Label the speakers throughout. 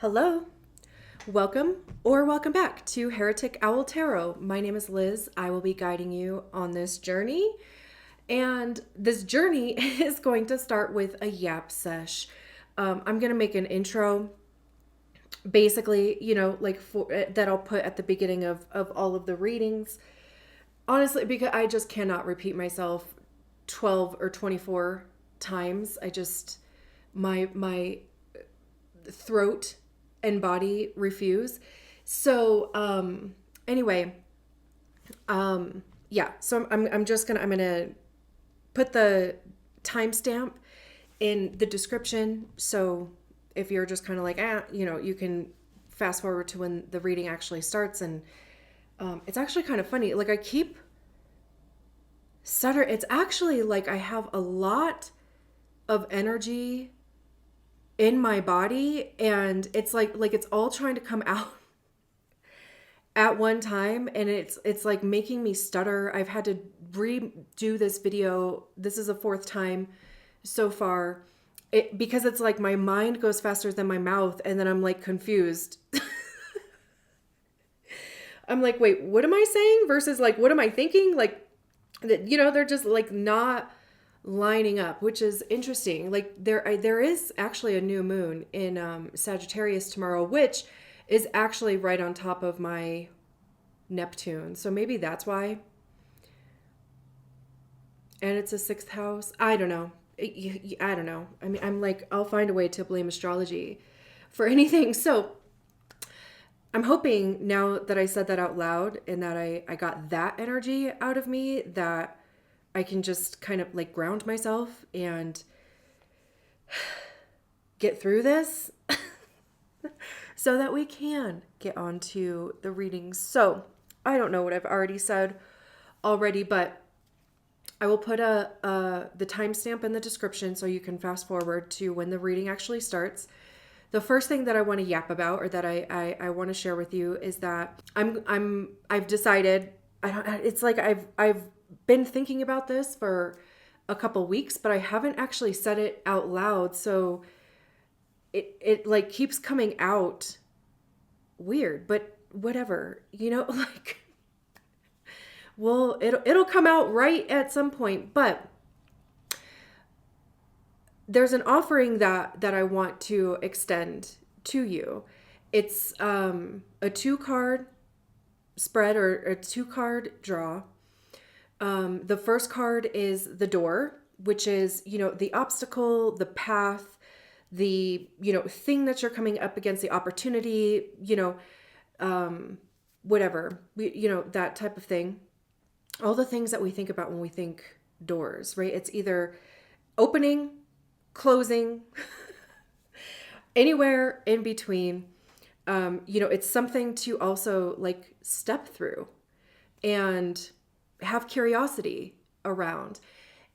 Speaker 1: Hello, welcome or welcome back to Heretic Owl Tarot. My name is Liz. I will be guiding you on this journey. And this journey is going to start with a yap sesh. I'm going to make an intro, basically, that I'll put at the beginning of all of the readings. Honestly, because I just cannot repeat myself 12 or 24 times. My throat and body refuse. So anyway, yeah. So I'm gonna put the timestamp in the description. So if you're just kind of like you can fast forward to when the reading actually starts. And it's actually kind of funny. Like I keep stutter. It's actually like I have a lot of energy in my body, and it's like it's all trying to come out at one time, and it's like making me stutter. I've had to redo this video. This is the fourth time so far, because it's like my mind goes faster than my mouth, and then I'm like confused. I'm like, wait, what am I saying versus like what am I thinking? Like, they're just like not lining up, which is interesting. Like there is actually a new moon in Sagittarius tomorrow, which is actually right on top of my Neptune. So maybe that's why. And it's a sixth house. I don't know. I don't know. I mean, I'm like, I'll find a way to blame astrology for anything. So I'm hoping now that I said that out loud and that I got that energy out of me, that I can just kind of like ground myself and get through this so that we can get on to the readings. So I don't know what I've already said already, but I will put the timestamp in the description so you can fast forward to when the reading actually starts. The first thing that I want to yap about, or that I want to share with you, is that I've decided, it's like I've been thinking about this for a couple weeks, but I haven't actually said it out loud. So it like keeps coming out weird, but whatever, like, well, it'll come out right at some point. But there's an offering that I want to extend to you. It's a 2-card spread, or a 2-card draw. The first card is the door, which is, the obstacle, the path, the, thing that you're coming up against, the opportunity, whatever, that type of thing. All the things that we think about when we think doors, right? It's either opening, closing, anywhere in between. It's something to also like step through and have curiosity around.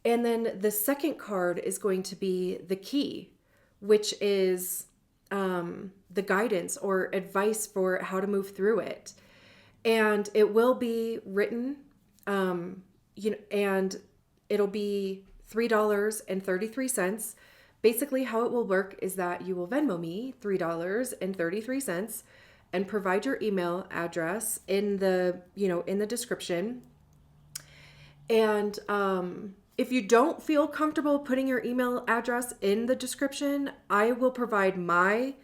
Speaker 1: And then the second card is going to be the key, which is the guidance or advice for how to move through it. And it will be written, and it'll be $3.33. Basically, how it will work is that you will Venmo me $3.33 and provide your email address in the description. And if you don't feel comfortable putting your email address in the description, I will provide my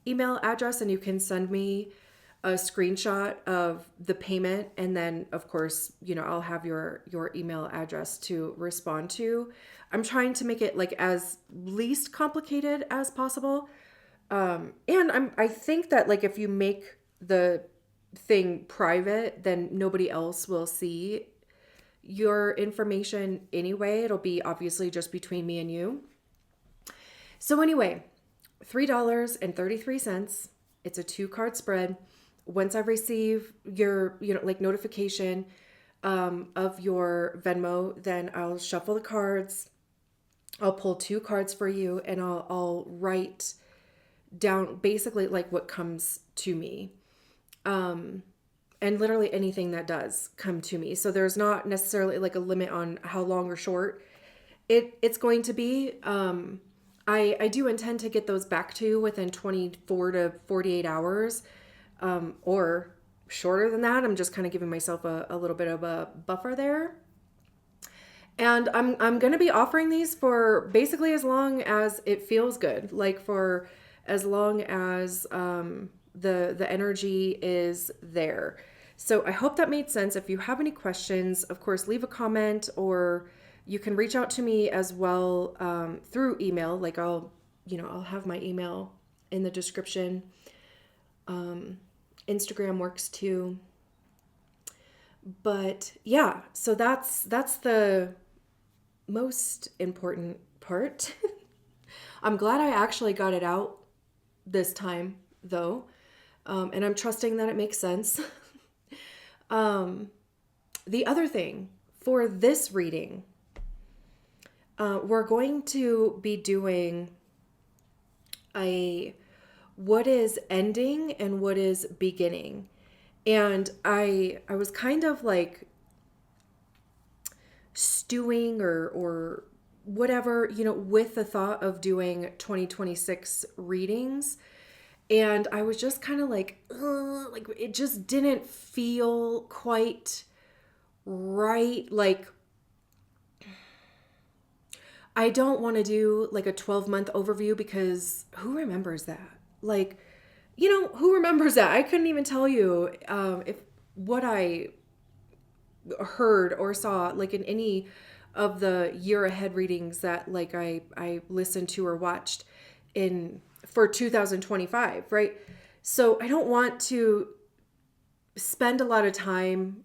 Speaker 1: email address, and you can send me a screenshot of the payment. And then, of course, I'll have your email address to respond to. I'm trying to make it like as least complicated as possible. And I think that like if you make the thing private, then nobody else will see your information anyway. It'll be obviously just between me and you. So anyway, $3.33. It's a 2-card spread. Once I receive your, notification of your Venmo, then I'll shuffle the cards. I'll pull 2 cards for you, and I'll write down basically like what comes to me. And literally anything that does come to me. So there's not necessarily like a limit on how long or short it's going to be. I do intend to get those back to you within 24 to 48 hours, or shorter than that. I'm just kind of giving myself a little bit of a buffer there. And I'm going to be offering these for basically as long as it feels good, like for as long as the energy is there. So I hope that made sense. If you have any questions, of course, leave a comment, or you can reach out to me as well through email. Like I'll have my email in the description. Instagram works too. But yeah, so that's the most important part. I'm glad I actually got it out this time, though, and I'm trusting that it makes sense. The other thing for this reading, we're going to be doing a what is ending and what is beginning. And I was kind of like stewing or whatever, with the thought of doing 2026 readings. And I was just kind of like, ugh, like it just didn't feel quite right. Like I don't want to do like a 12-month overview, because who remembers that? Like, who remembers that? I couldn't even tell you if what I heard or saw like in any of the year ahead readings that like I listened to or watched in for 2025, right? So I don't want to spend a lot of time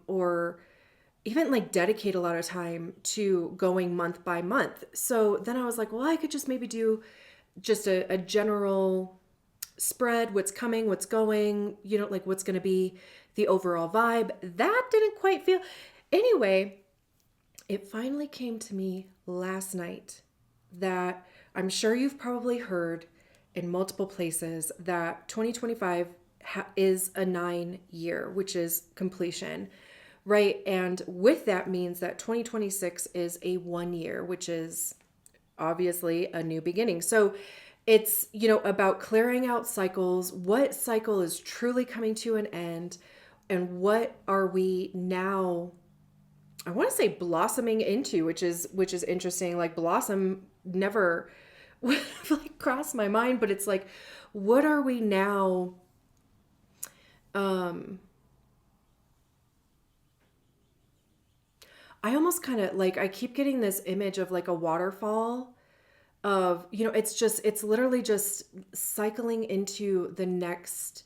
Speaker 1: or even like dedicate a lot of time to going month by month. So then I was like, well, I could just maybe do just a general spread, what's coming, what's going, like what's going to be the overall vibe. That didn't quite feel. Anyway, it finally came to me last night that I'm sure you've probably heard in multiple places that 2025 is a 9-year, which is completion, right? And with that means that 2026 is a 1-year, which is obviously a new beginning. So it's, about clearing out cycles, what cycle is truly coming to an end, and what are we now, I want to say blossoming into, which is interesting. Like blossom never like crossed my mind, but it's like, what are we now I almost kind of like, I keep getting this image of like a waterfall of, it's literally just cycling into the next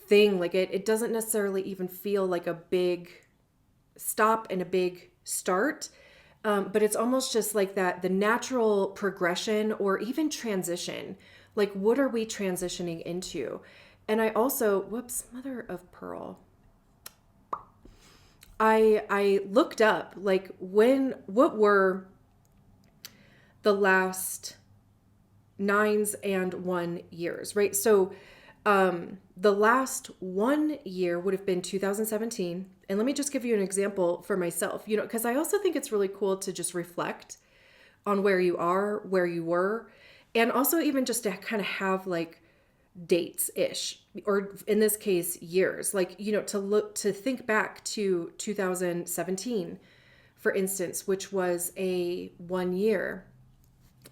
Speaker 1: thing. Like it doesn't necessarily even feel like a big stop and a big start. But it's almost just like that, the natural progression or even transition. Like, what are we transitioning into? And I also, whoops, mother of pearl. I looked up like what were the last 9s and 1 years, right? So the last 1 year would have been 2017. And let me just give you an example for myself, because I also think it's really cool to just reflect on where you are, where you were, and also even just to kind of have like dates ish, or in this case, years, like, to think back to 2017, for instance, which was a 1 year.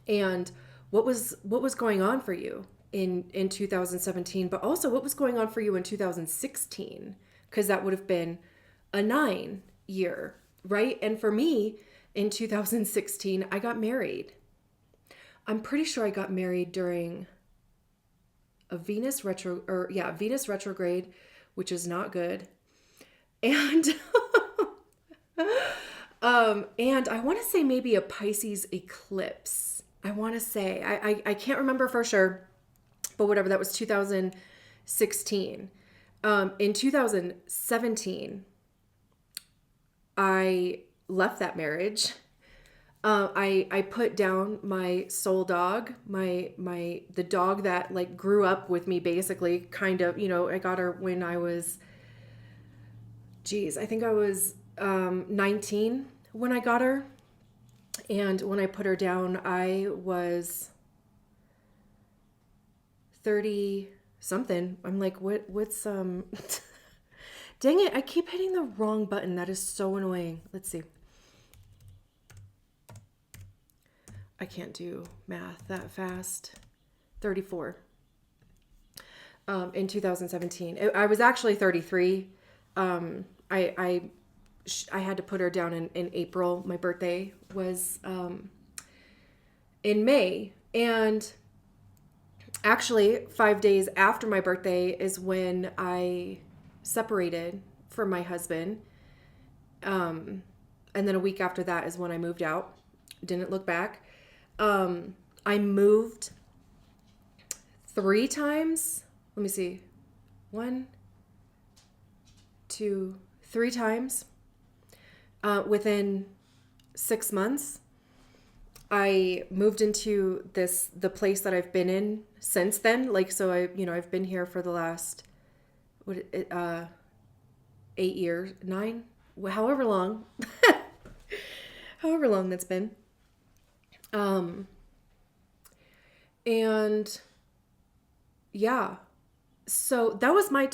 Speaker 1: And what was going on for you in 2017, but also what was going on for you in 2016, because that would have been a 9-year, right? And for me, in 2016, I got married. I'm pretty sure I got married during a Venus retrograde, which is not good. And and I want to say maybe a Pisces eclipse. I want to say, I can't remember for sure, but whatever, that was 2016. In 2017, I left that marriage. I put down my soul dog, the dog that like grew up with me, basically, kind of, I got her when I was, I think I was 19 when I got her. And when I put her down, I was 30 something. I'm like, what's dang it, I keep hitting the wrong button. That is so annoying. Let's see. I can't do math that fast. 34. In 2017. I was actually 33. I had to put her down in April. My birthday was in May. And actually, 5 days after my birthday is when I separated from my husband. And then a week after that is when I moved out. Didn't look back. I moved 3 times. Let me see. 1, 2, 3 times. Within 6 months. I moved into the place that I've been in since then. Like, so I've been here for the last, 8 years, 9, however long, however long that's been. And yeah, so that was my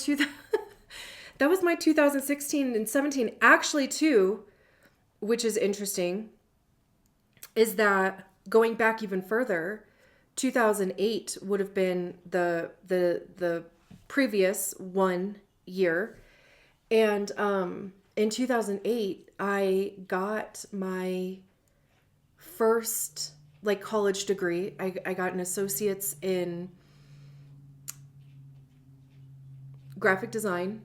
Speaker 1: that was my 2016 and 17 actually too, which is interesting, is that going back even further, 2008 would have been the previous 1 year. And in 2008, I got my first like college degree. I got an associate's in graphic design.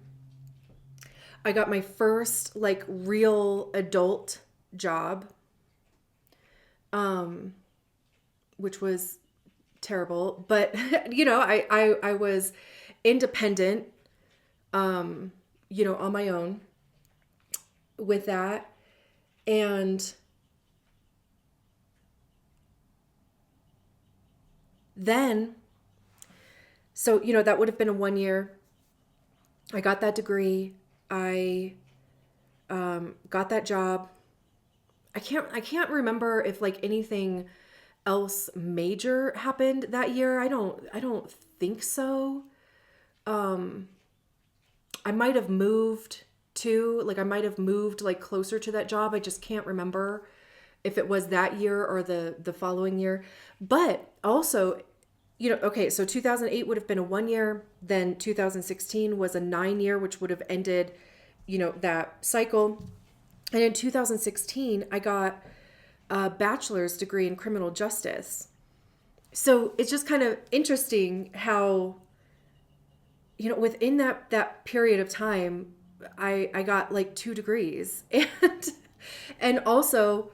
Speaker 1: I got my first like real adult job, which was terrible, but I was independent, on my own with that. And then, so, that would have been a 1 year. I got that degree. I got that job. I can't remember if like anything else major happened that year. I don't think so. I might have moved like closer to that job. I just can't remember if it was that year or the following year. But also, okay, so 2008 would have been a 1 year. Then 2016 was a 9 year, which would have ended, that cycle. And in 2016, I got a bachelor's degree in criminal justice. So it's just kind of interesting how, within that period of time, I got like 2 degrees and also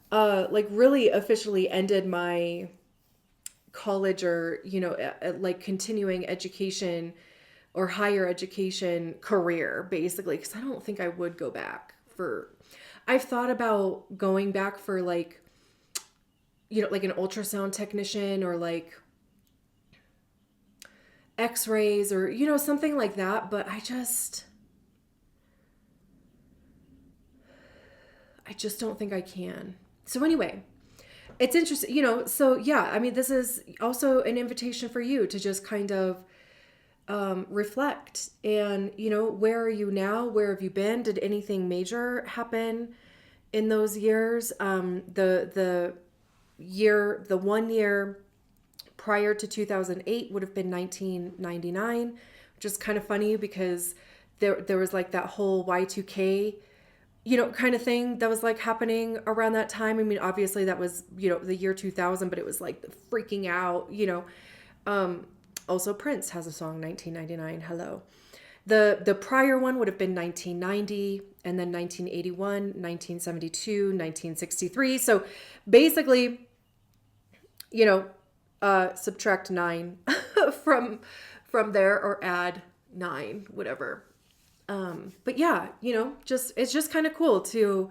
Speaker 1: like really officially ended my college or, like continuing education or higher education career, basically, because I don't think I would go back I've thought about going back for like, like an ultrasound technician or like x-rays or, something like that. But I just don't think I can. So anyway, it's interesting, so yeah, I mean, this is also an invitation for you to just kind of reflect and, where are you now? Where have you been? Did anything major happen in those years? The 1 year prior to 2008 would have been 1999, which is kind of funny because there was like that whole Y2K, kind of thing that was like happening around that time. I mean, obviously that was, the year 2000, but it was like the freaking out, also Prince has a song, 1999, hello. The prior one would have been 1990, and then 1981, 1972, 1963. So basically, subtract 9 from there or add 9, whatever. But yeah, it's just kind of cool to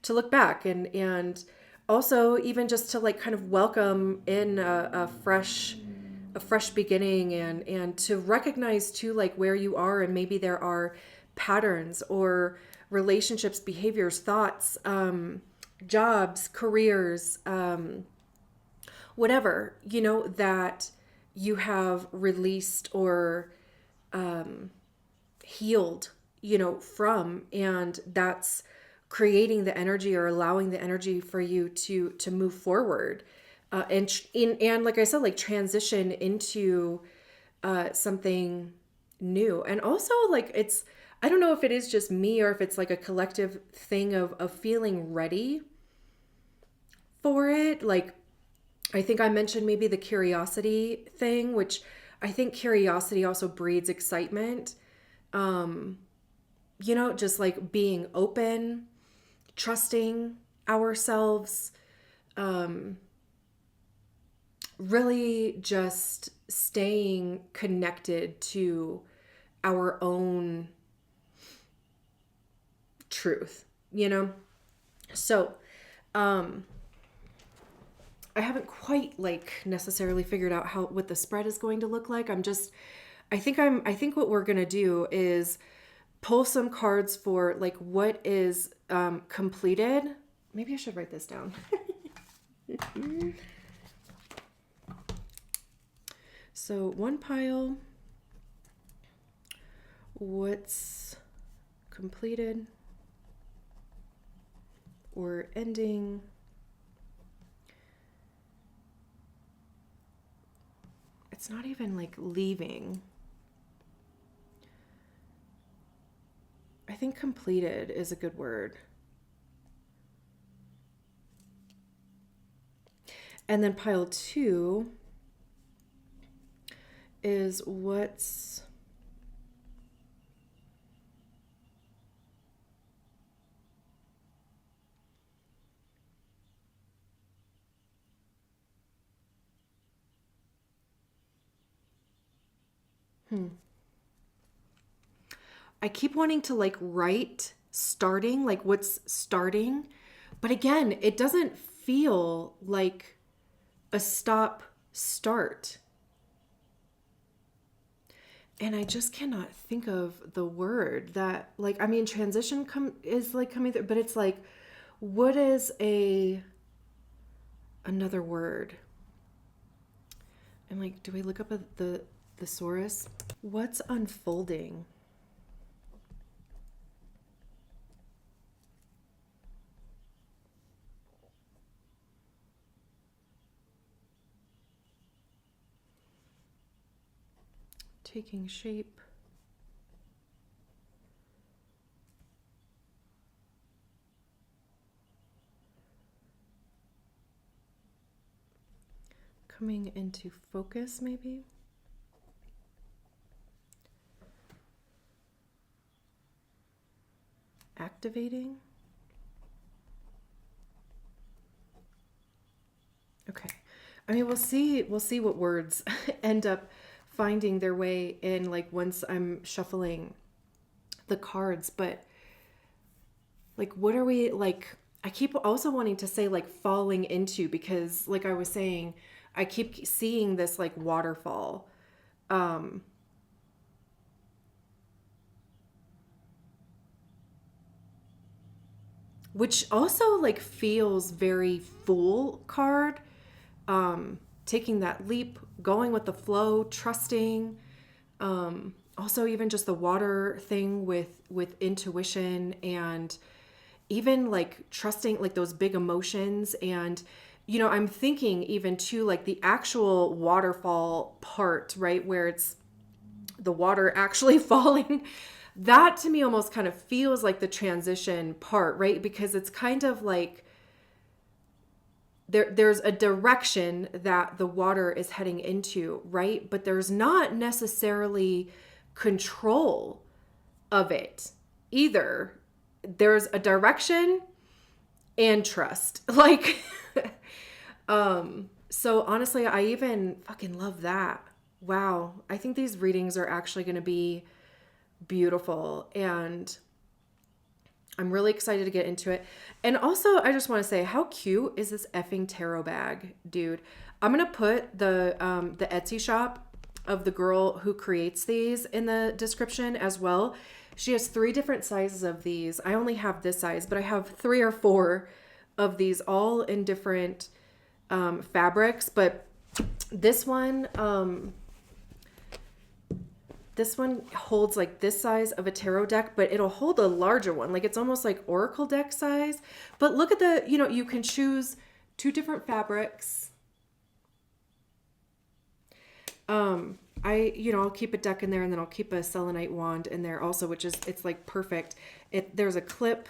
Speaker 1: look back and also even just to like kind of welcome in a fresh beginning and to recognize too, like where you are, and maybe there are patterns or relationships, behaviors, thoughts, jobs, careers, whatever, that you have released or healed, from, and that's creating the energy or allowing the energy for you to move forward, and like I said, like transition into something new. And also, like, I don't know if it is just me or if it's like a collective thing of feeling ready for it. Like, I think I mentioned maybe the curiosity thing, which I think curiosity also breeds excitement. Just like being open, trusting ourselves, really just staying connected to our own truth. So, I haven't quite like necessarily figured out what the spread is going to look like. I think what we're going to do is pull some cards for like what is completed. Maybe I should write this down. So one pile, what's completed or ending. It's not even like leaving. I think completed is a good word. And then pile 2 is what's I keep wanting to like write starting, like what's starting. But again, it doesn't feel like a stop start. And I just cannot think of the word that, like, I mean, transition is like coming through, but it's like, what is another word? And like, do we look up the thesaurus? What's unfolding? Taking shape. Coming into focus, maybe. Activating. Okay. I mean, we'll see what words end up finding their way in, like, once I'm shuffling the cards. But like, what are we, like, I keep also wanting to say like falling into, because like I was saying, I keep seeing this like waterfall. Which also like feels very Fool card. Taking that leap, going with the flow, trusting. Also even just the water thing with intuition, and even like trusting like those big emotions. And I'm thinking even too, like the actual waterfall part, right, where it's the water actually falling. That to me almost kind of feels like the transition part, right? Because it's kind of like there's a direction that the water is heading into, right? But there's not necessarily control of it either. There's a direction and trust. Like, so honestly, I even fucking love that. Wow. I think these readings are actually going to be beautiful, and I'm really excited to get into it. And also, I just want to say, how cute is this effing tarot bag, dude? I'm going to put the Etsy shop of the girl who creates these in the description as well. She has 3 different sizes of these. I only have this size, but I have 3 or 4 of these all in different fabrics, but this one holds like this size of a tarot deck, but it'll hold a larger one. Like it's almost like oracle deck size. But look at the, you can choose 2 different fabrics. I'll keep a deck in there, and then I'll keep a selenite wand in there also, which is, it's like perfect. There's a clip,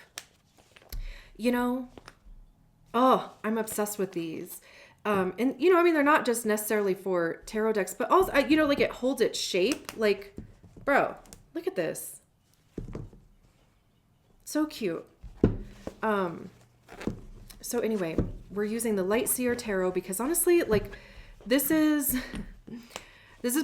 Speaker 1: oh, I'm obsessed with these. And they're not just necessarily for tarot decks, but also, like it holds its shape. Like, bro, look at this. So cute. So anyway, we're using the Light Seer Tarot because honestly, like this is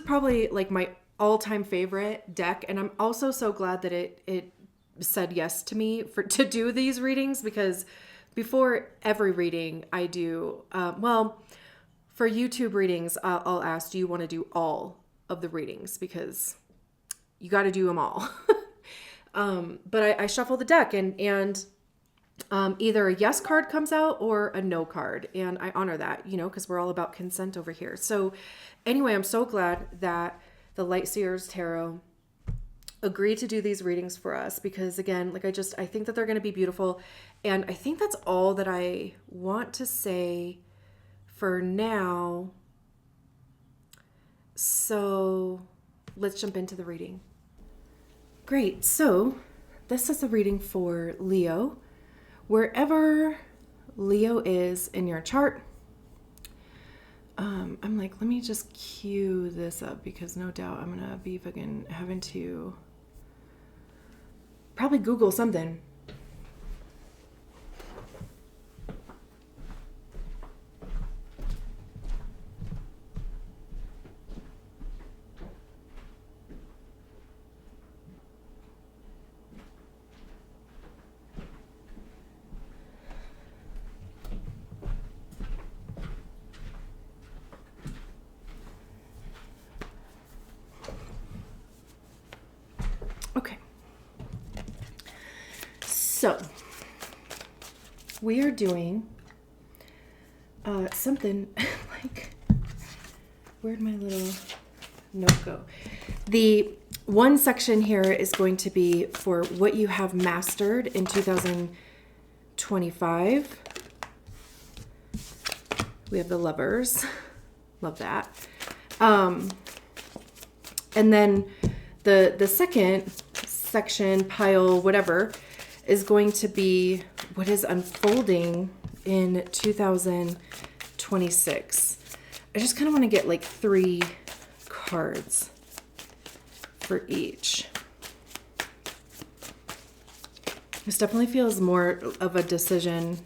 Speaker 1: probably like my all-time favorite deck. And I'm also so glad that it said yes to me to do these readings, because before every reading I do, for YouTube readings, I'll ask, do you want to do all of the readings? Because you got to do them all. But I shuffle the deck and either a yes card comes out or a no card. And I honor that, because we're all about consent over here. So anyway, I'm so glad that the Light Seers Tarot agreed to do these readings for us, because again, like I think that they're going to be beautiful. And I think that's all that I want to say for now. So let's jump into the reading. Great. So this is a reading for Leo. Wherever Leo is in your chart, I'm like, let me just cue this up, because no doubt I'm going to be fucking having to probably Google something. Okay. So we are doing something like, where'd my little note go? The one section here is going to be for what you have mastered in 2025. We have the Lovers. Love that. And then the second section, pile, whatever, is going to be what is unfolding in 2026. I just kind of want to get like 3 cards for each. This definitely feels more of a decision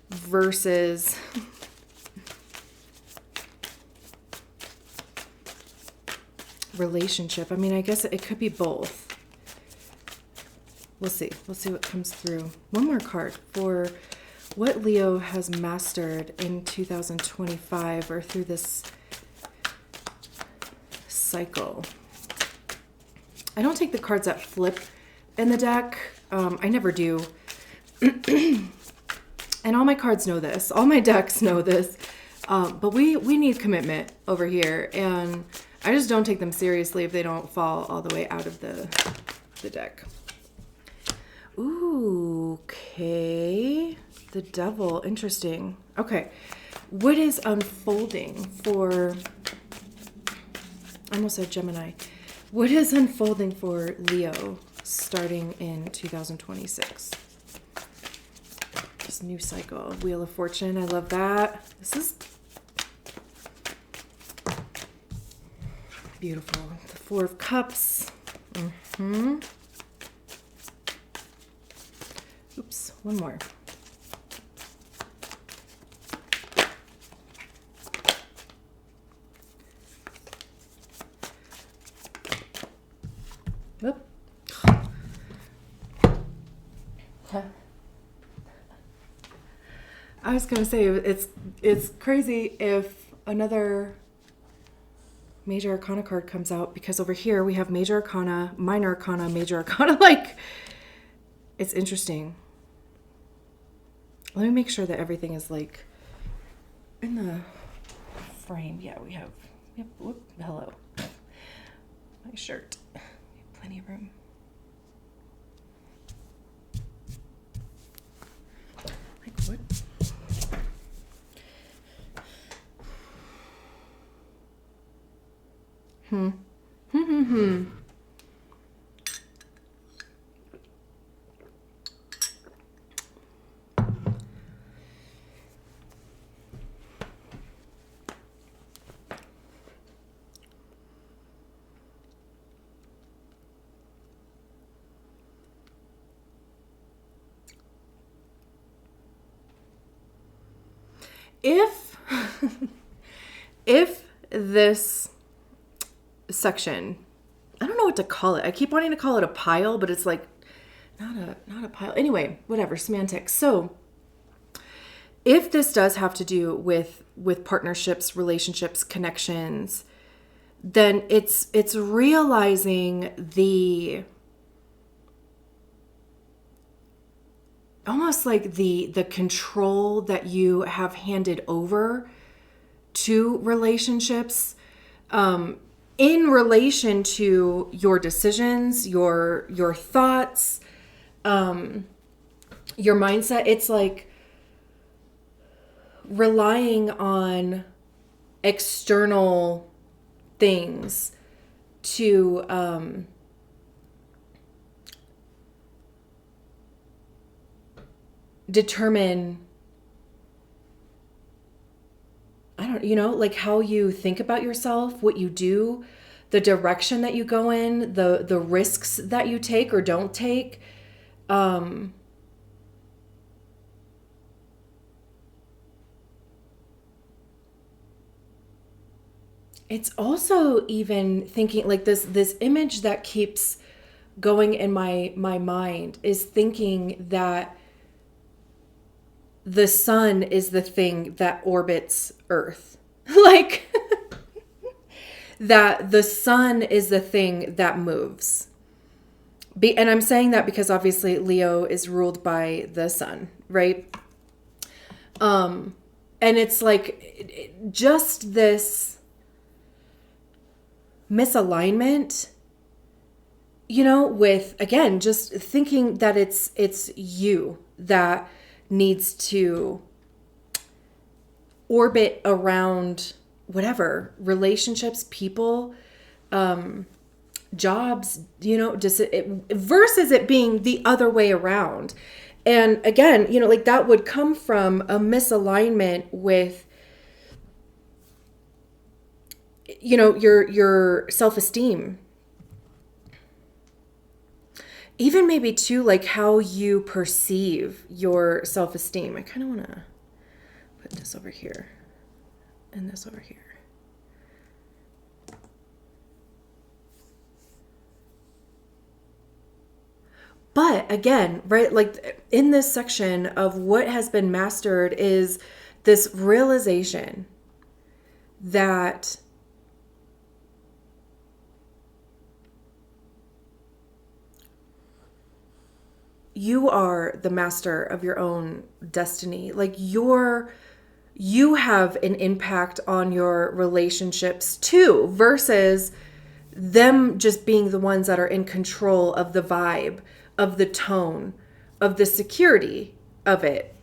Speaker 1: versus relationship. I mean, I guess it could be both. We'll see. We'll see what comes through. One more card for what Leo has mastered in 2025 or through this cycle. I don't take the cards that flip in the deck. I never do. And all my cards know this. All my decks know this. But we need commitment over here. And I just don't take them seriously if they don't fall all the way out of the deck. Ooh, okay. The Devil. Interesting. Okay. What is unfolding for... I almost said Gemini. What is unfolding for Leo starting in 2026? This new cycle. Wheel of Fortune. I love that. This is beautiful. The Four of Cups. Oops, one more. Oop. I was gonna say it's crazy if another Major Arcana card comes out, because over here we have Major Arcana, Minor Arcana, Major Arcana. Like, it's interesting. Let me make sure that everything is like in the frame. Yeah, we have, yep, whoop, hello. My shirt. Plenty of room. Like what? If if this section, I don't know what to call it. I keep wanting to call it a pile, but it's like not a pile. Anyway, whatever, semantics. So, if this does have to do with partnerships, relationships, connections, then it's realizing the almost like the control that you have handed over to relationships, in relation to your decisions, your thoughts, your mindset. It's like relying on external things to determine, like how you think about yourself, what you do, the direction that you go in, the risks that you take or don't take. It's also even thinking like this image that keeps going in my mind is thinking that the sun is the thing that orbits Earth. Like that the sun is the thing that moves. And I'm saying that because obviously Leo is ruled by the sun, right? And it's like just this misalignment, with, again, just thinking that it's you that needs to orbit around whatever relationships, people, jobs, versus it being the other way around. And again, like that would come from a misalignment with, your self-esteem. Even maybe too, like how you perceive your self-esteem. I kind of want to put this over here and this over here. But again, right, like in this section of what has been mastered is this realization that you are the master of your own destiny. Like you have an impact on your relationships too, versus them just being the ones that are in control of the vibe, of the tone, of the security of it.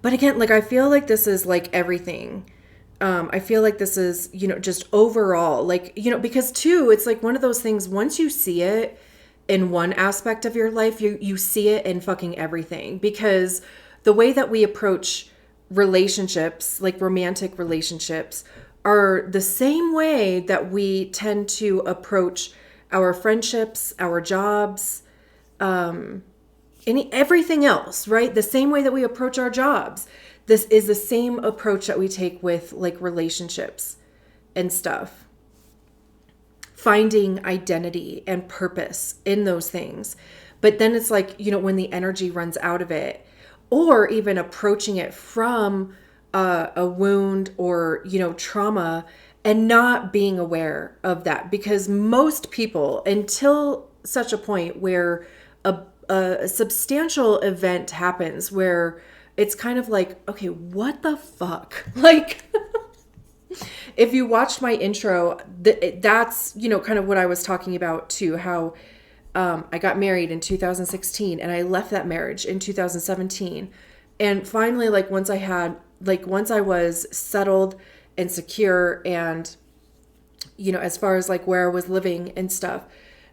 Speaker 1: But again, like I feel like this is like everything. I feel like this is, just overall, like, because too, it's like one of those things, once you see it in one aspect of your life, you see it in fucking everything. Because the way that we approach relationships, like romantic relationships, are the same way that we tend to approach our friendships, our jobs, everything else, right? The same way that we approach our jobs. This is the same approach that we take with like relationships and stuff. Finding identity and purpose in those things. But then it's like, when the energy runs out of it, or even approaching it from a wound or, trauma, and not being aware of that. Because most people, until such a point where a substantial event happens where it's kind of like, okay, what the fuck? Like, if you watched my intro, that's, you know, kind of what I was talking about too, how I got married in 2016 and I left that marriage in 2017. And finally, like once I was settled and secure and, you know, as far as like where I was living and stuff,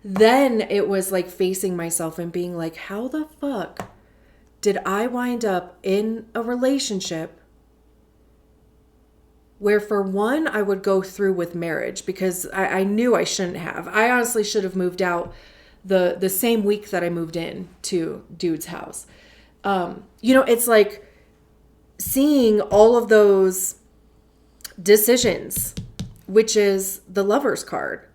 Speaker 1: then it was like facing myself and being like, how the fuck did I wind up in a relationship where for one, I would go through with marriage because I knew I shouldn't have. I honestly should have moved out the same week that I moved in to dude's house. You know, it's like seeing all of those decisions, which is the Lover's card.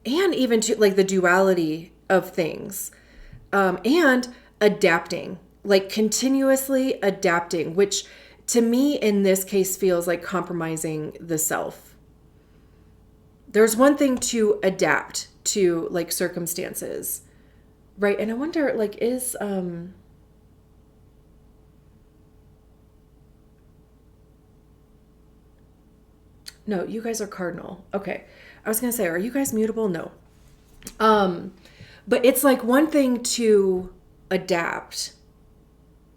Speaker 1: And even to like the duality of things. And adapting, like continuously adapting, which to me in this case feels like compromising the self. There's one thing to adapt to like circumstances, right? And I wonder, like, is no, you guys are cardinal. Okay. I was gonna say, are you guys mutable? No. But it's like one thing to adapt,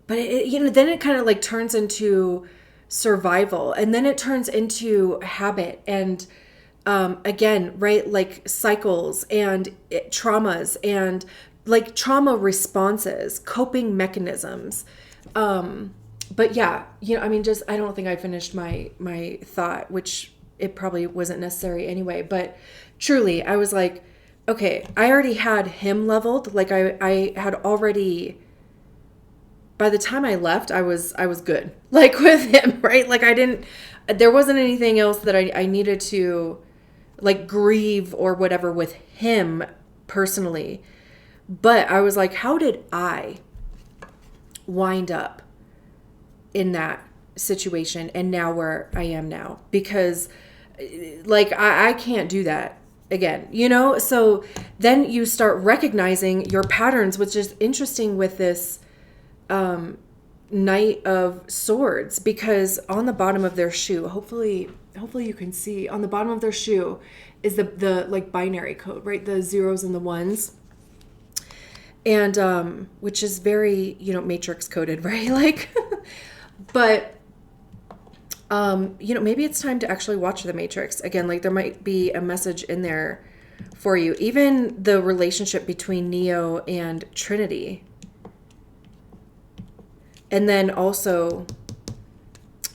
Speaker 1: but you know, then it kind of like turns into survival, and then it turns into habit, and again, right, like cycles and traumas and like trauma responses, coping mechanisms. But yeah, you know, I mean, just I don't think I finished my thought, which it probably wasn't necessary anyway. But truly, I was like, okay, I already had him leveled. Like I had already. By the time I left, I was good. Like with him, right? Like there wasn't anything else that I needed to like grieve or whatever with him personally. But I was like, how did I wind up in that situation and now where I am now? Because like I can't do that again, you know? So then you start recognizing your patterns, which is interesting with this Knight of Swords, because on the bottom of their shoe, hopefully you can see, on the bottom of their shoe is the like binary code, right? The zeros and the ones. And which is very, you know, matrix coded, right? Like but you know, maybe it's time to actually watch The Matrix again. Like there might be a message in there for you. Even the relationship between Neo and Trinity. And then also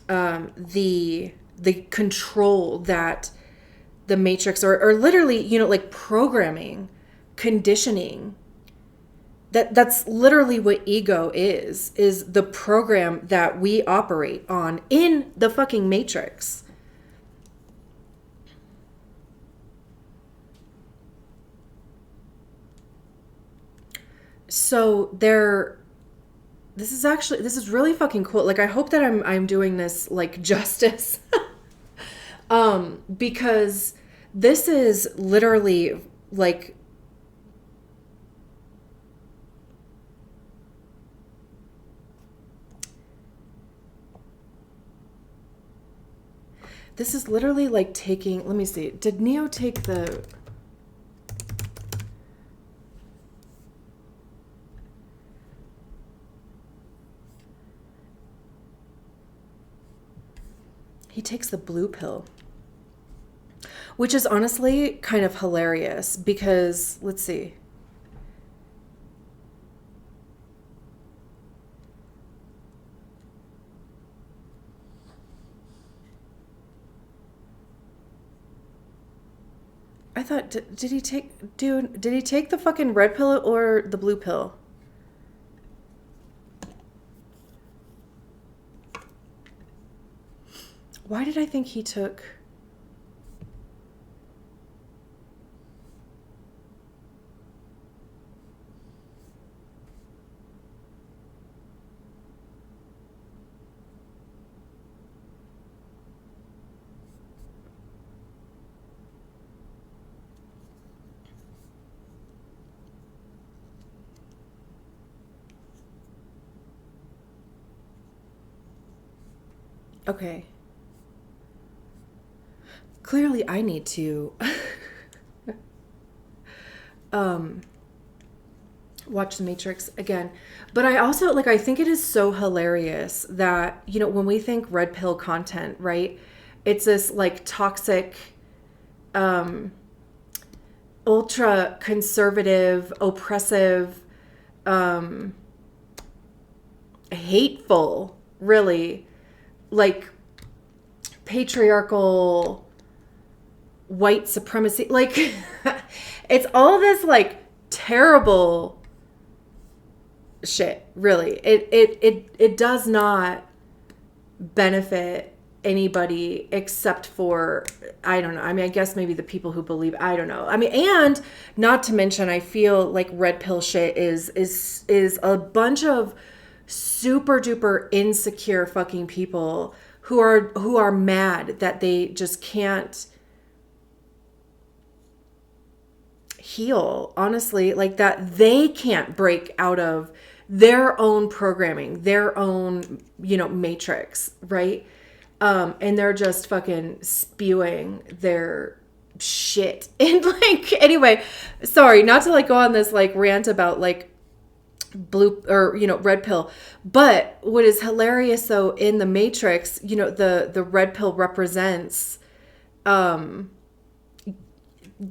Speaker 1: the control that the Matrix or literally, you know, like programming, conditioning. That's literally what ego is the program that we operate on in the fucking Matrix. So this is really fucking cool. Like I hope that I'm doing this like justice. Because this is literally like this is literally like taking, let me see. Did Neo take the He takes the blue pill, which is honestly kind of hilarious because, let's see. I thought, did he take the fucking red pill or the blue pill? Why did I think he took... Okay. Clearly I need to watch The Matrix again. But I also, like, I think it is so hilarious that, you know, when we think red pill content, right? It's this like toxic, ultra conservative, oppressive, hateful, really, like patriarchal white supremacy. Like, it's all this like terrible shit, really. It does not benefit anybody except for, I don't know. I mean, I guess maybe the people who believe, I don't know. I mean, and not to mention, I feel like red pill shit is a bunch of super duper insecure fucking people who are mad that they just can't heal, honestly, like that they can't break out of their own programming, their own, you know, matrix, right? And they're just fucking spewing their shit. And like, anyway, sorry, not to like go on this like rant about like blue or, you know, red pill, but what is hilarious though in the Matrix, you know, the red pill represents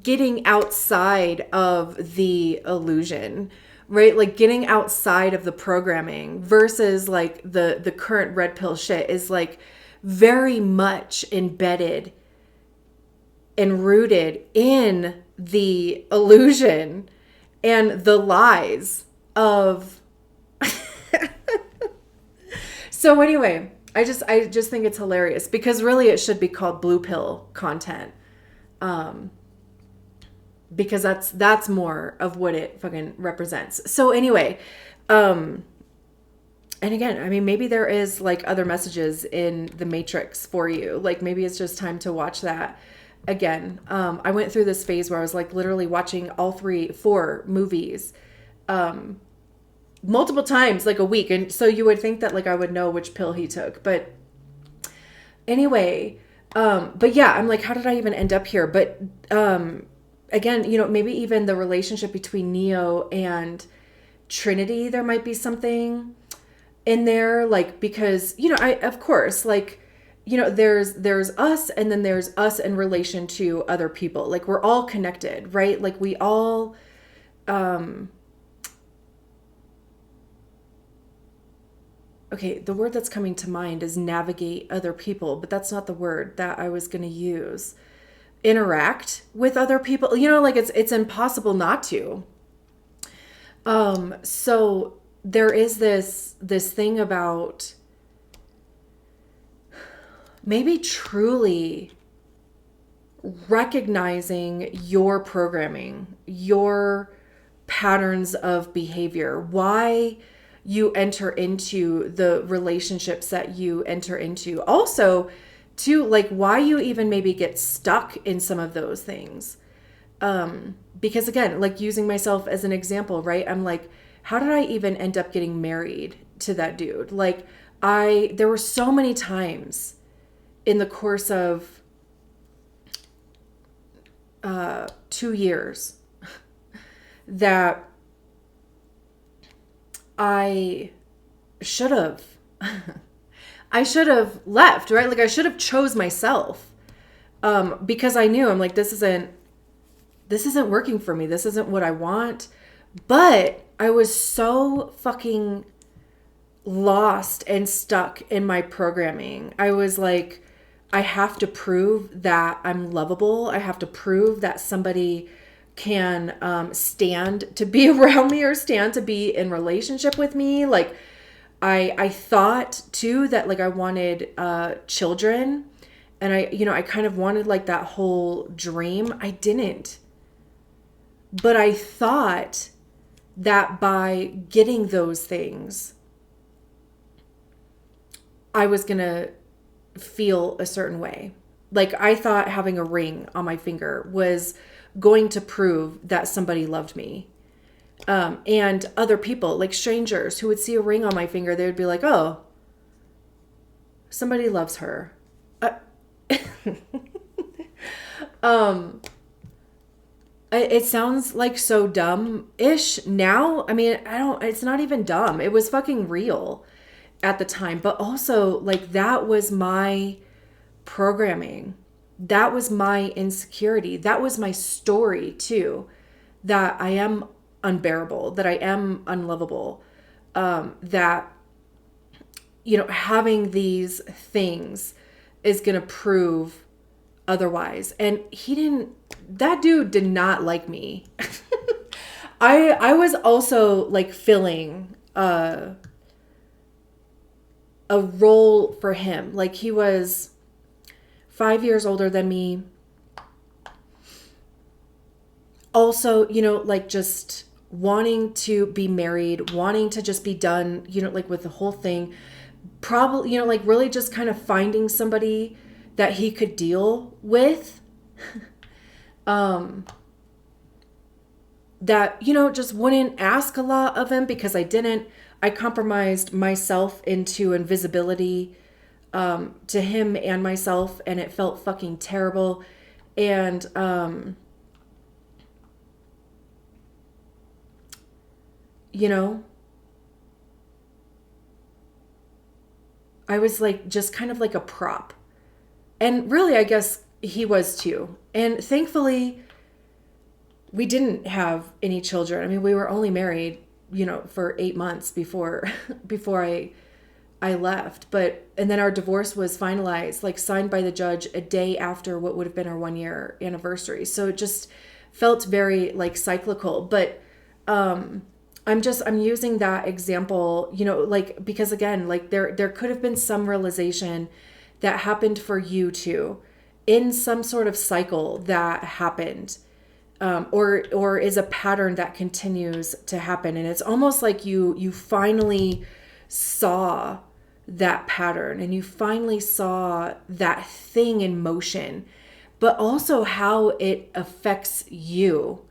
Speaker 1: getting outside of the illusion, right? Like getting outside of the programming versus like the current red pill shit is like very much embedded and rooted in the illusion and the lies of so anyway, I just think it's hilarious because really it should be called blue pill content. Because that's more of what it fucking represents. So anyway, and again, I mean, maybe there is like other messages in the Matrix for you. Like maybe it's just time to watch that again. I went through this phase where I was like literally watching all 4 movies, multiple times, like a week. And so you would think that like I would know which pill he took, but anyway, but yeah, I'm like, how did I even end up here? But, again, you know, maybe even the relationship between Neo and Trinity, there might be something in there, like, because, you know, of course, like, you know, there's us and then there's us in relation to other people. Like we're all connected, right? Like we all, okay, the word that's coming to mind is navigate other people, but that's not the word that I was going to use. Interact with other people, you know, like it's impossible not to. So there is this thing about maybe truly recognizing your programming, your patterns of behavior, why you enter into the relationships that you enter into. Also, to like why you even maybe get stuck in some of those things. Because again, like using myself as an example, right? I'm like, how did I even end up getting married to that dude? Like there were so many times in the course of 2 years that I should have left, right? Like I should have chose myself. Because I knew I'm like, this isn't working for me. This isn't what I want. But I was so fucking lost and stuck in my programming. I was like, I have to prove that I'm lovable. I have to prove that somebody can stand to be around me or stand to be in relationship with me. Like I thought too that like I wanted children, and I kind of wanted like that whole dream. I didn't. But I thought that by getting those things, I was going to feel a certain way. Like I thought having a ring on my finger was going to prove that somebody loved me. And other people, like strangers who would see a ring on my finger, they would be like, oh, Somebody loves her. Um, it sounds like so dumb-ish now. I mean, it's not even dumb. It was fucking real at the time. But also, like, that was my programming. That was my insecurity. That was my story, too. That I am unbearable, that I am unlovable, that, having these things is going to prove otherwise. And that dude did not like me. I was also like filling a role for him. Like, he was 5 years older than me. Also, like, just wanting to be married, wanting to just be done, like, with the whole thing. Probably, like, really just kind of finding somebody that he could deal with. That, just wouldn't ask a lot of him because I compromised myself into invisibility, to him and myself, and it felt fucking terrible. And, I was like, just kind of like a prop. And really, I guess he was too. And thankfully, we didn't have any children. I mean, we were only married, for 8 months before I left. And then our divorce was finalized, like, signed by the judge a day after what would have been our 1-year anniversary. So it just felt very, like, cyclical. But I'm using that example, like, because again, like, there could have been some realization that happened for you too, in some sort of cycle that happened, or is a pattern that continues to happen. And it's almost like you finally saw that pattern, and you finally saw that thing in motion, but also how it affects you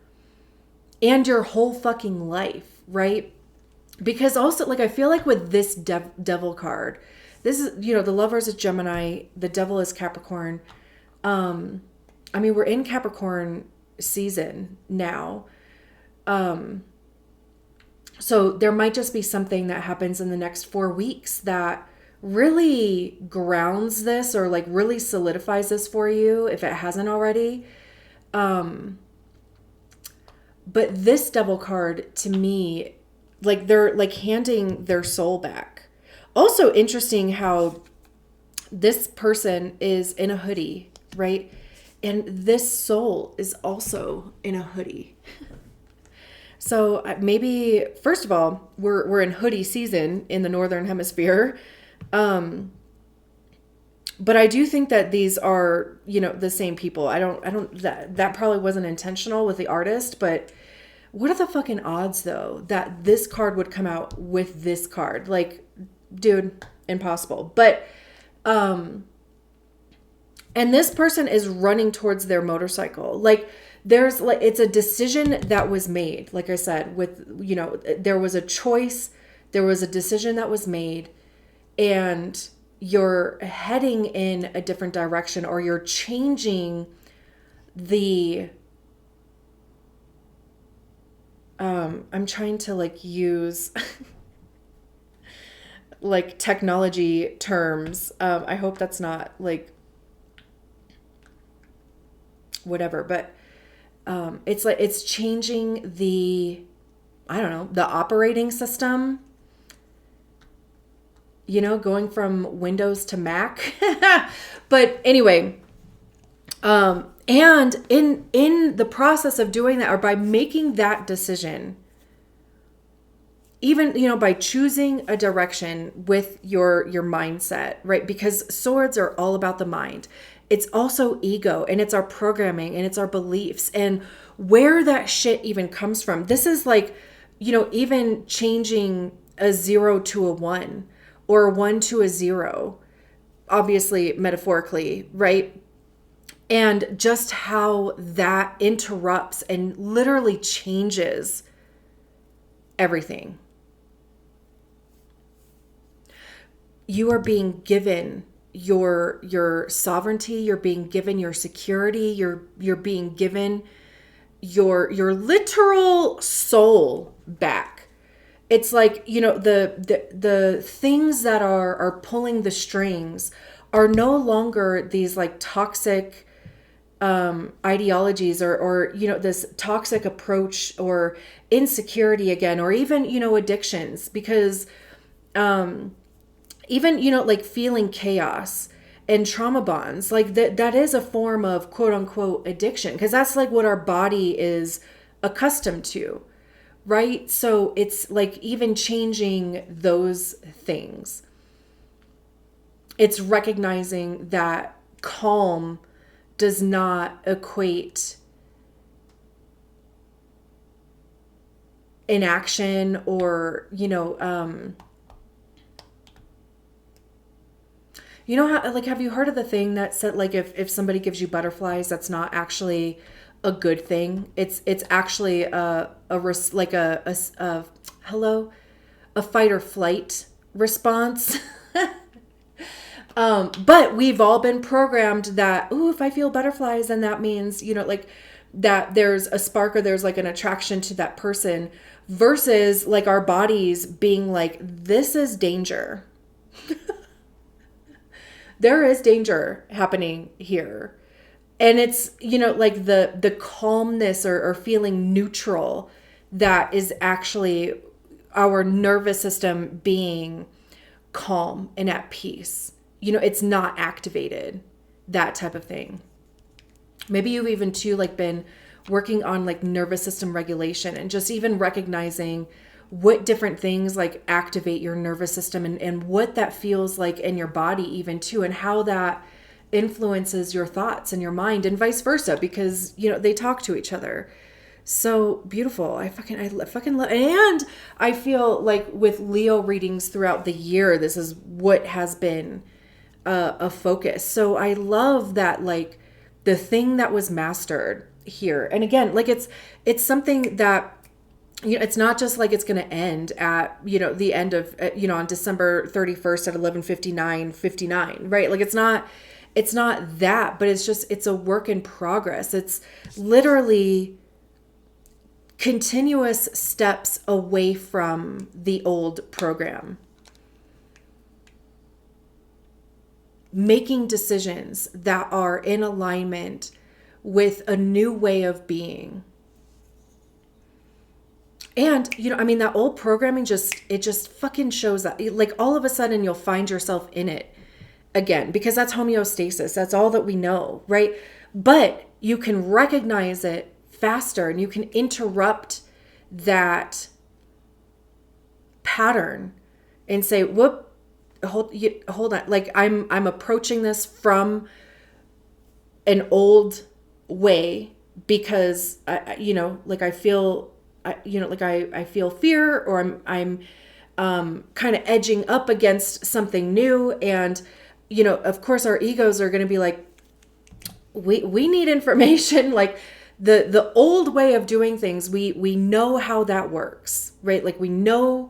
Speaker 1: and your whole fucking life, right? Because also, like, I feel like with this devil card, this is, the Lovers is Gemini, the devil is Capricorn. I mean, we're in Capricorn season now. So there might just be something that happens in the next 4 weeks that really grounds this, or like really solidifies this for you if it hasn't already. But this devil card, to me, like, they're like handing their soul back. Also interesting how this person is in a hoodie, right? And this soul is also in a hoodie. So maybe, first of all, we're in hoodie season in the Northern Hemisphere. But I do think that these are, the same people. That probably wasn't intentional with the artist, but what are the fucking odds, though, that this card would come out with this card? Like, dude, impossible. But, and this person is running towards their motorcycle. Like, it's a decision that was made. Like I said, there was a choice, there was a decision that was made, and you're heading in a different direction, or you're changing the, I'm trying to, like, use like technology terms. I hope that's not like whatever, but it's like, it's changing the, I don't know, the operating system, going from Windows to Mac. But anyway, and in the process of doing that, or by making that decision, even, by choosing a direction with your mindset, right? Because swords are all about the mind. It's also ego, and it's our programming, and it's our beliefs, and where that shit even comes from. This is like, even changing a 0 to a 1, or a 1 to a 0, obviously metaphorically, right? And just how that interrupts and literally changes everything. you are being given your sovereignty, you're being given your security, you're being given your literal soul back. It's like, the things that are pulling the strings are no longer these like toxic ideologies or this toxic approach or insecurity again, or even addictions, because even like feeling chaos and trauma bonds, like that is a form of quote unquote addiction, because that's like what our body is accustomed to, right? So it's like even changing those things, it's recognizing that calm does not equate inaction or how, like, have you heard of the thing that said, like, if somebody gives you butterflies, that's not actually a good thing. It's actually a fight or flight response. But we've all been programmed that, ooh, if I feel butterflies, then that means, like that there's a spark or there's like an attraction to that person, versus like our bodies being like, this is danger. There is danger happening here. And it's, like the calmness or feeling neutral that is actually our nervous system being calm and at peace. It's not activated, that type of thing. Maybe you've even too like been working on like nervous system regulation and just even recognizing what different things like activate your nervous system and what that feels like in your body even too, and how that influences your thoughts and your mind and vice versa, because they talk to each other. So beautiful. I fucking love, and I feel like with Leo readings throughout the year, this is what has been a focus. So I love that, like the thing that was mastered here. And again, like it's something that, it's not just like it's going to end at, the end of, on December 31st at 11:59, right? Like it's not that, but it's a work in progress. It's literally continuous steps away from the old program. Making decisions that are in alignment with a new way of being. And, that old programming just fucking shows up. Like all of a sudden you'll find yourself in it again, because that's homeostasis. That's all that we know, right? But you can recognize it faster and you can interrupt that pattern and say, whoop, hold on. Like I'm approaching this from an old way because I feel fear, or I'm kind of edging up against something new. And, of course our egos are going to be like, we need information. Like the old way of doing things, we know how that works, right? Like we know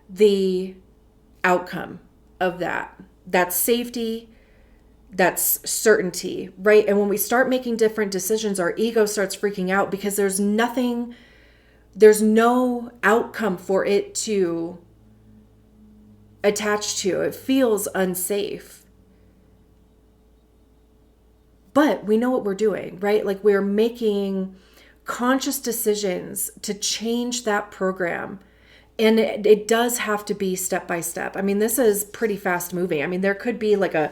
Speaker 1: the outcome of that. That's safety. That's certainty, right? And when we start making different decisions, our ego starts freaking out because there's no outcome for it to attach to. It feels unsafe. But we know what we're doing, right? Like we're making conscious decisions to change that program. And it does have to be step by step. I mean, this is pretty fast moving. I mean, there could be like a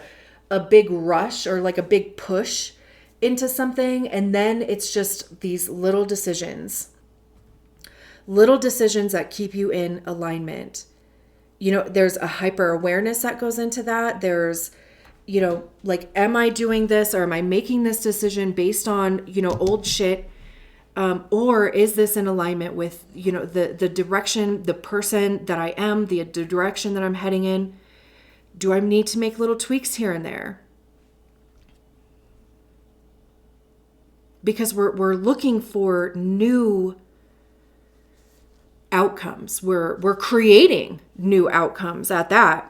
Speaker 1: big rush or like a big push into something. And then it's just these little decisions that keep you in alignment. There's a hyper awareness that goes into that. There's, like, am I doing this, or am I making this decision based on, old shit? Or is this in alignment with, the direction, the person that I am, the direction that I'm heading in? Do I need to make little tweaks here and there? Because we're looking for new outcomes. We're creating new outcomes at that.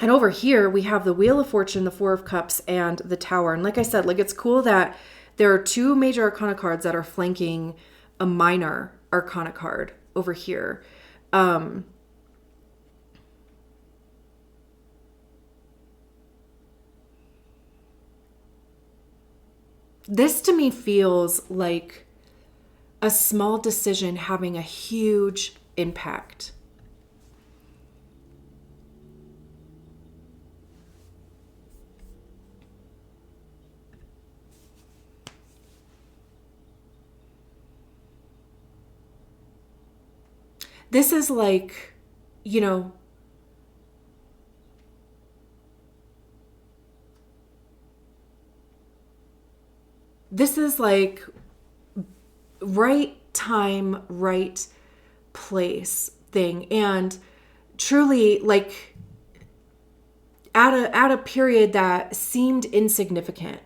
Speaker 1: And over here, we have the Wheel of Fortune, the Four of Cups, and the Tower. And like I said, like it's cool that there are two major arcana cards that are flanking a minor arcana card over here. This to me feels like a small decision having a huge impact. This is like, you know, this is like right time, right place thing. And truly like at a period that seemed insignificant.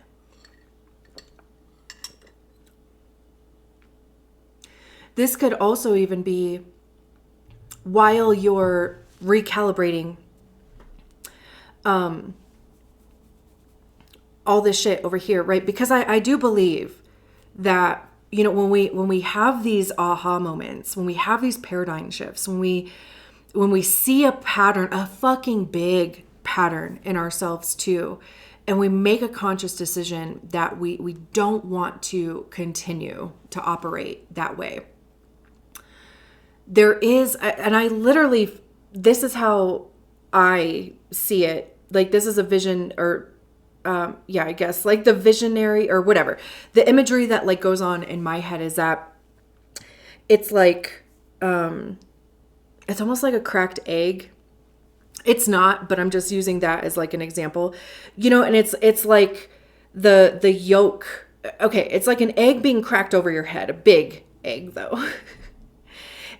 Speaker 1: This could also even be while you're recalibrating all this shit over here, right? Because I do believe that, you know, when we have these aha moments, when we have these paradigm shifts, when we see a pattern, a fucking big pattern in ourselves too, and we make a conscious decision that we don't want to continue to operate that way. There is, and I literally, this is how I see it. Like this is a vision or, I guess like the visionary or whatever. The imagery that like goes on in my head is that it's like, it's almost like a cracked egg. It's not, but I'm just using that as like an example, you know, and it's like the yolk. Okay. It's like an egg being cracked over your head, a big egg though.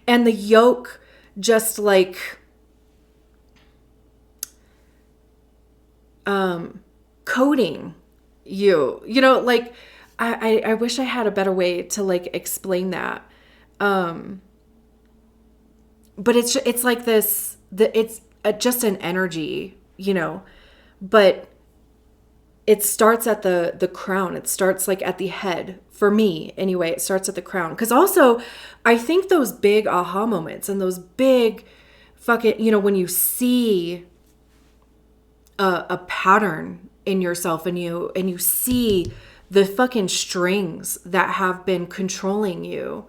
Speaker 1: And the yolk just like coating you know, like I wish I had a better way to like explain that. But it's like this, it's just an energy, you know, but it starts at the crown. It starts like at the head. For me, anyway, it starts at the crown. Because also, I think those big aha moments and those big fucking, you know, when you see a pattern in yourself and you see the fucking strings that have been controlling you,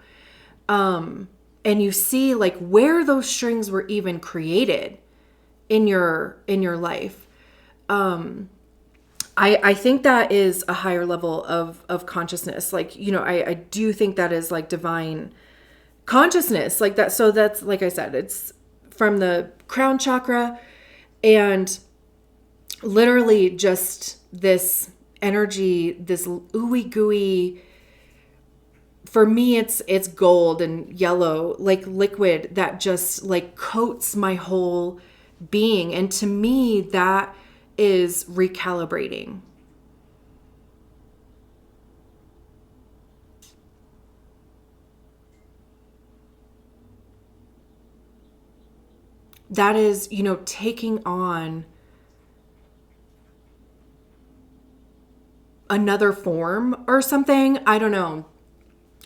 Speaker 1: and you see like where those strings were even created in your life. I think that is a higher level of consciousness. Like, you know, I do think that is like divine consciousness like that. So that's, like I said, it's from the crown chakra and literally just this energy, this ooey gooey, for me, it's gold and yellow, like liquid that just like coats my whole being. And to me, that is recalibrating. That is, you know, taking on another form or something. I don't know.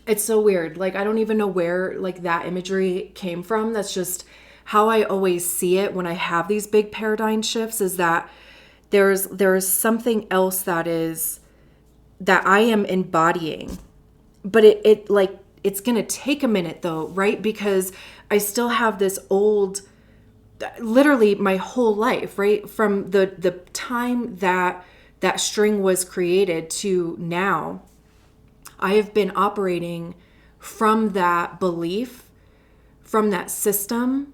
Speaker 1: It's so weird. Like, I don't even know where like that imagery came from. That's just how I always see it when I have these big paradigm shifts, is that there's something else that I am embodying, but it like, it's going to take a minute though, right? Because I still have this old, literally my whole life, right? From the time that string was created to now, I have been operating from that belief, from that system.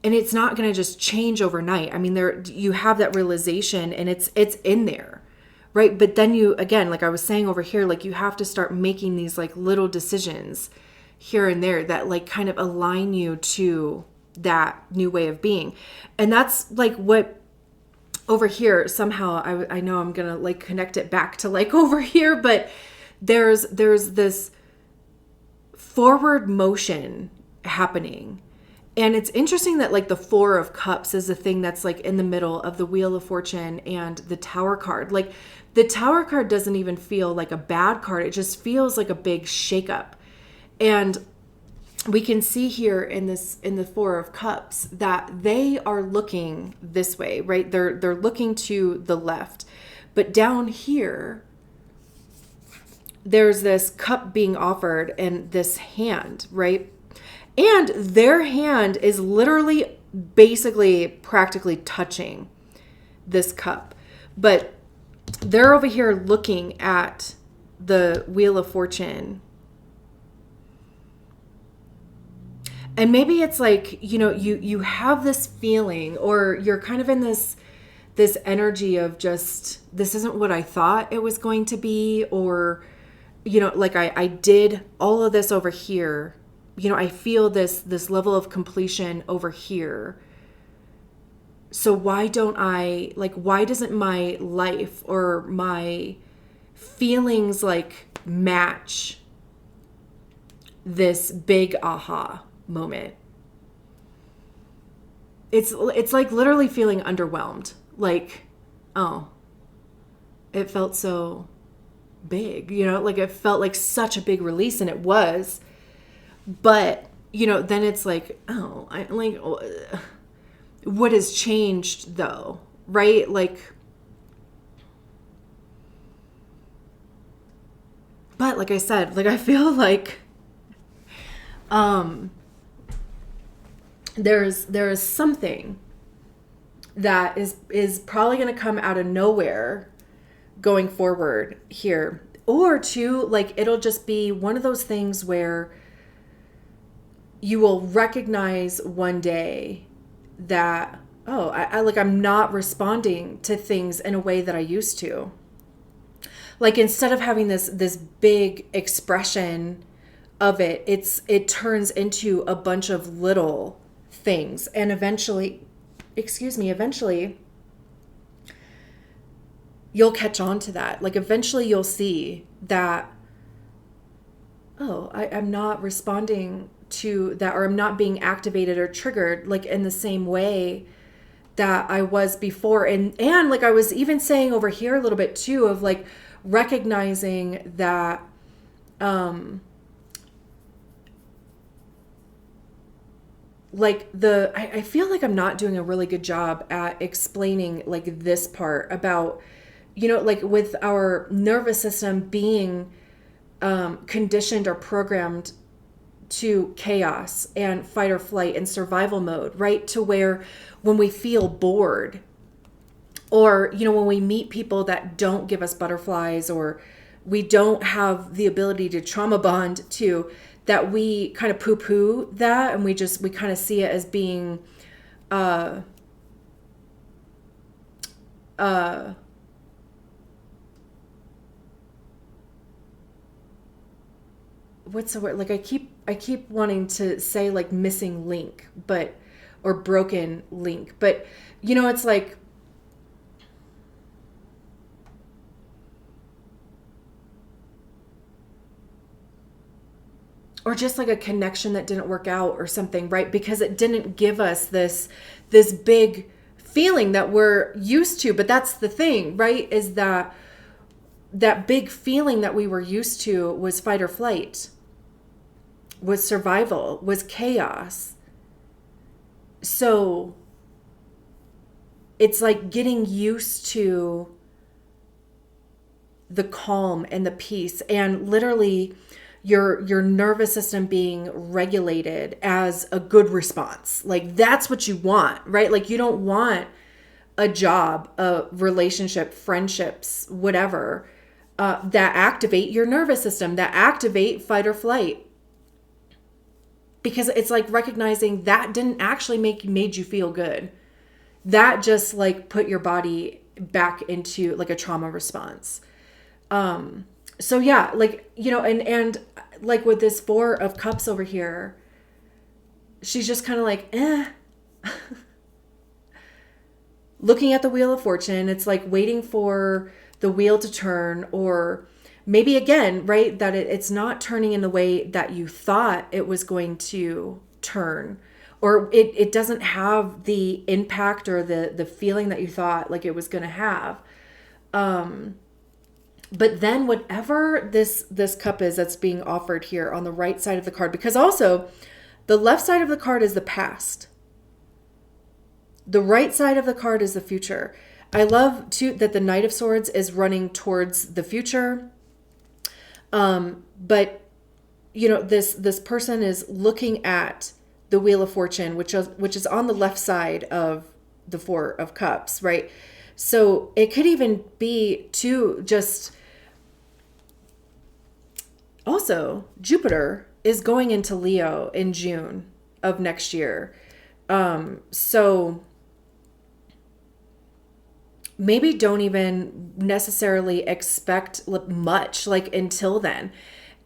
Speaker 1: And it's not going to just change overnight. I mean, you have that realization and it's in there, right? But then you, again, like I was saying over here, like you have to start making these like little decisions here and there that like kind of align you to that new way of being. And that's like what over here, somehow I know I'm going to like connect it back to like over here, but there's this forward motion happening. And it's interesting that like the Four of Cups is the thing that's like in the middle of the Wheel of Fortune and the Tower card. Like the Tower card doesn't even feel like a bad card. It just feels like a big shakeup. And we can see here in the Four of Cups that they are looking this way, right? They're looking to the left. But down here, there's this cup being offered and this hand, right? And their hand is literally basically practically touching this cup. But they're over here looking at the Wheel of Fortune. And maybe it's like, you have this feeling, or you're kind of in this energy of just, this isn't what I thought it was going to be, or, like I did all of this over here. I feel this level of completion over here. So why doesn't my life or my feelings like match this big aha moment? It's like literally feeling underwhelmed. Like, oh, it felt so big, like it felt like such a big release, and it was. But, then it's like, oh, what has changed though? Right? But like I said, like I feel like there is something that is probably going to come out of nowhere going forward here. Or two, like it'll just be one of those things where you will recognize one day that, oh, I'm not responding to things in a way that I used to. Like instead of having this big expression of it, it turns into a bunch of little things. And eventually you'll catch on to that. Like eventually you'll see that, oh, I'm not responding to that, or I'm not being activated or triggered like in the same way that I was before. And like I was even saying over here a little bit too, of like recognizing that I feel like I'm not doing a really good job at explaining like this part about, like with our nervous system being conditioned or programmed to chaos and fight or flight and survival mode, right? To where when we feel bored, or, when we meet people that don't give us butterflies, or we don't have the ability to trauma bond to, that we kind of poo-poo that, and we kind of see it as being what's the word? Like I keep wanting to say like missing link, or broken link, but it's like, or just like a connection that didn't work out or something, right? Because it didn't give us this big feeling that we're used to. But that's the thing, right? Is that big feeling that we were used to was fight or flight, was survival, was chaos. So it's like getting used to the calm and the peace, and literally your nervous system being regulated as a good response. Like that's what you want, right? Like you don't want a job, a relationship, friendships, whatever, that activate your nervous system, that activate fight or flight. Because it's like recognizing that didn't actually made you feel good. That just like put your body back into like a trauma response. So yeah, like, and like with this Four of Cups over here, she's just kind of like, looking at the Wheel of Fortune. It's like waiting for the wheel to turn, or maybe again, right, that it's not turning in the way that you thought it was going to turn, or it doesn't have the impact or the feeling that you thought like it was going to have. But then whatever this cup is that's being offered here on the right side of the card, because also the left side of the card is the past. The right side of the card is the future. I love too that the Knight of Swords is running towards the future. But you know, this person is looking at the Wheel of Fortune, which is on the left side of the Four of Cups, right? So it could even be to just also Jupiter is going into Leo in June of next year. So maybe don't even necessarily expect much like until then.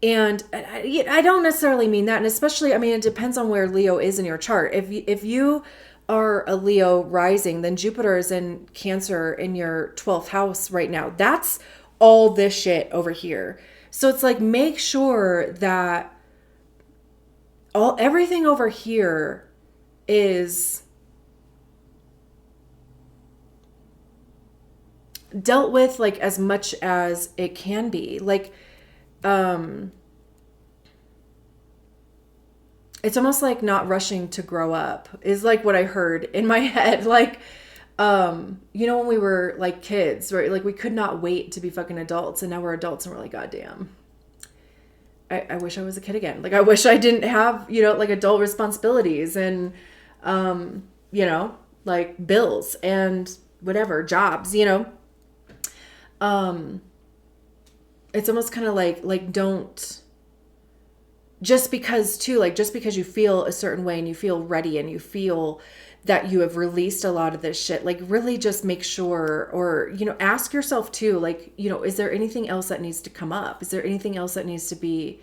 Speaker 1: And I don't necessarily mean that. And especially, I mean, it depends on where Leo is in your chart. If you are a Leo rising, then Jupiter is in Cancer in your 12th house right now. That's all this shit over here. So it's like, make sure that everything over here is dealt with like as much as it can be. Like, it's almost like not rushing to grow up is like what I heard in my head. Like, you know, when we were like kids, right? Like we could not wait to be fucking adults, and now we're adults and we're like, God damn. I wish I was a kid again. Like I wish I didn't have, you know, like adult responsibilities and, you know, like bills and whatever, jobs, you know. It's almost kind of like don't, just because you feel a certain way and you feel ready and you feel that you have released a lot of this shit, like really just make sure, or, you know, ask yourself too, like, you know, is there anything else that needs to come up? Is there anything else that needs to be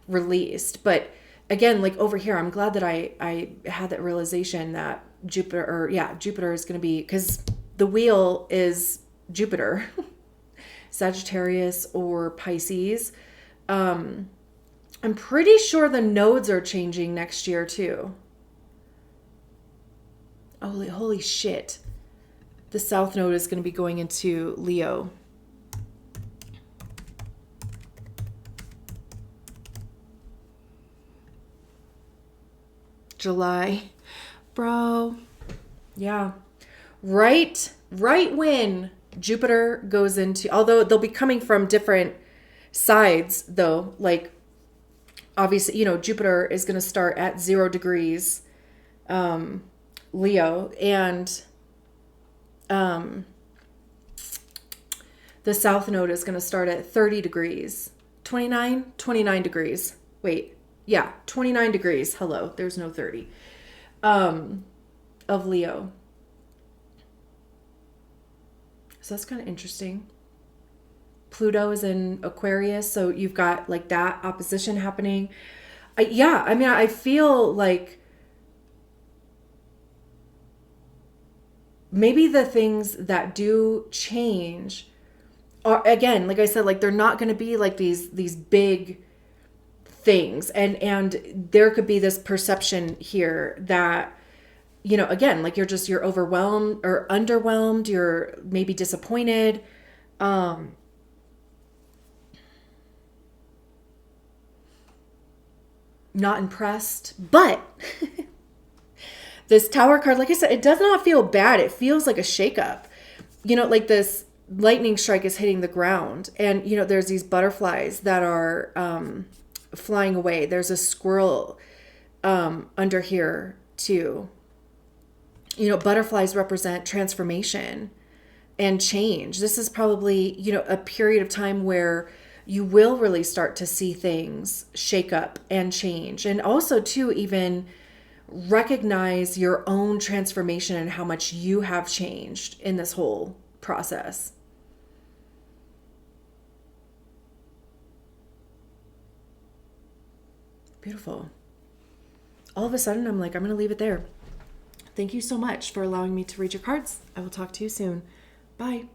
Speaker 1: released? But again, like over here, I'm glad that I had that realization that Jupiter is going to be, because the wheel is Jupiter, Sagittarius or Pisces. I'm pretty sure the nodes are changing next year too. Holy shit. The South Node is going to be going into Leo. July. Bro. Yeah. Right when Jupiter goes into, although they'll be coming from different sides though, like obviously, you know, Jupiter is going to start at 0 degrees, Leo, and the South Node is going to start at 30 degrees, 29 degrees. Wait, yeah, 29 degrees. Hello, there's no 30, of Leo. So that's kind of interesting. Pluto is in Aquarius, so you've got like that opposition happening. I mean, I feel like maybe the things that do change are, again, like I said, like they're not going to be like these big things, and there could be this perception here that, you know, again, like you're overwhelmed or underwhelmed, you're maybe disappointed, not impressed. But this Tower card, like I said, it does not feel bad. It feels like a shakeup. You know, like this lightning strike is hitting the ground, and you know, there's these butterflies that are flying away. There's a squirrel under here too. You know, butterflies represent transformation and change. This is probably, you know, a period of time where you will really start to see things shake up and change. And also to even recognize your own transformation and how much you have changed in this whole process. Beautiful. All of a sudden, I'm like, I'm going to leave it there. Thank you so much for allowing me to read your cards. I will talk to you soon. Bye.